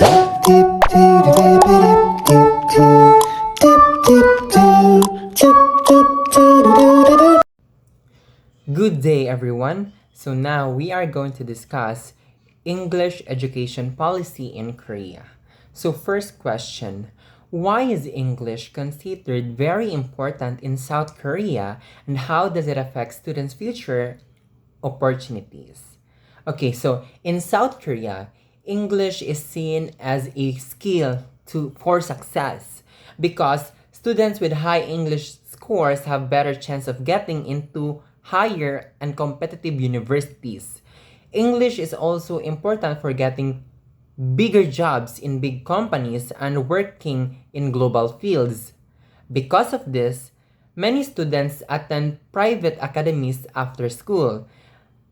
Good day, everyone. So now we are going to discuss English education policy in Korea. So first question, why is English considered very important in South Korea and how does it affect students' future opportunities? Okay, so in South Korea, English is seen as a skill for success because students with high English scores have better chance of getting into higher and competitive universities. English is also important for getting bigger jobs in big companies and working in global fields. Because of this, many students attend private academies after school.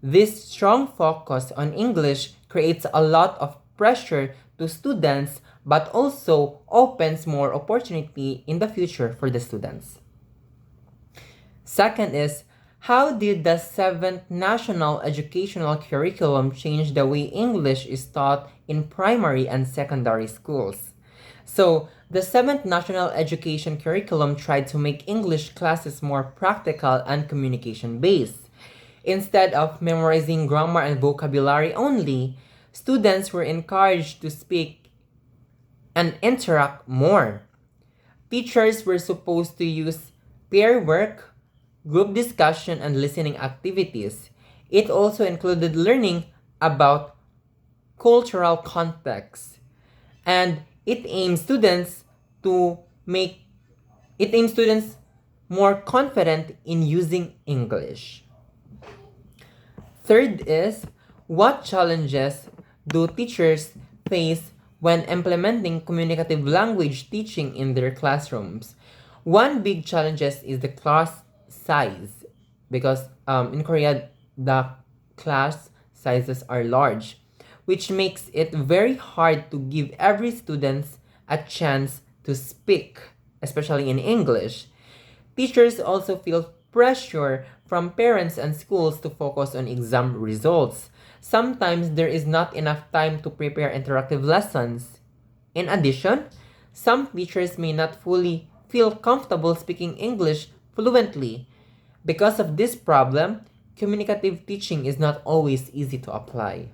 This strong focus on English creates a lot of pressure to students but also opens more opportunity in the future for the students. Second is, how did the 7th National Educational Curriculum change the way English is taught in primary and secondary schools? So, the 7th National Education Curriculum tried to make English classes more practical and communication based. Instead of memorizing grammar and vocabulary only, students were encouraged to speak and interact more. Teachers were supposed to use pair work, group discussion, and listening activities. It also included learning about cultural context, and to make it aims students more confident in using English. Third is, what challenges do teachers face when implementing communicative language teaching in their classrooms? One big challenge is the class size because in Korea the class sizes are large, which makes it very hard to give every student a chance to speak, especially in English. Teachers also feel pressure from parents and schools to focus on exam results. Sometimes there is not enough time to prepare interactive lessons. In addition, some teachers may not fully feel comfortable speaking English fluently. Because of this problem, communicative teaching is not always easy to apply.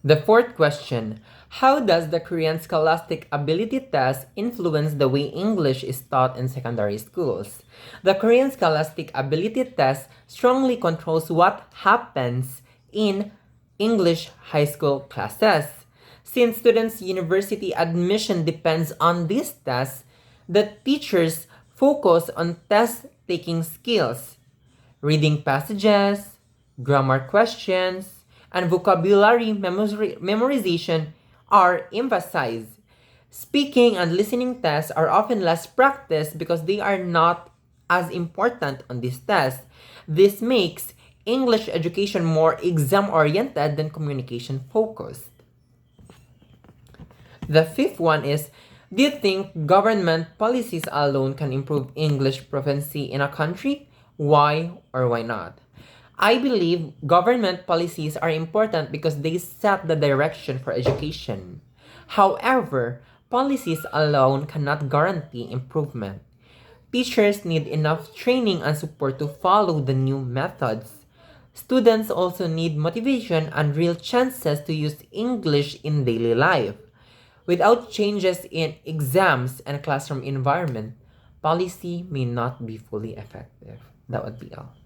The fourth question, how does the Korean Scholastic Ability Test influence the way English is taught in secondary schools? The Korean Scholastic Ability Test strongly controls what happens in English high school classes. Since students' university admission depends on this test, the teachers focus on test taking skills, reading passages, grammar questions, and vocabulary memorization are emphasized. Speaking and listening tests are often less practiced because they are not as important on this test. This makes English education more exam oriented than communication focused. The fifth one is, do you think government policies alone can improve English proficiency in a country? Why or why not? I believe government policies are important because they set the direction for education. However, policies alone cannot guarantee improvement. Teachers need enough training and support to follow the new methods. Students also need motivation and real chances to use English in daily life. Without changes in exams and classroom environment, policy may not be fully effective. That would be all.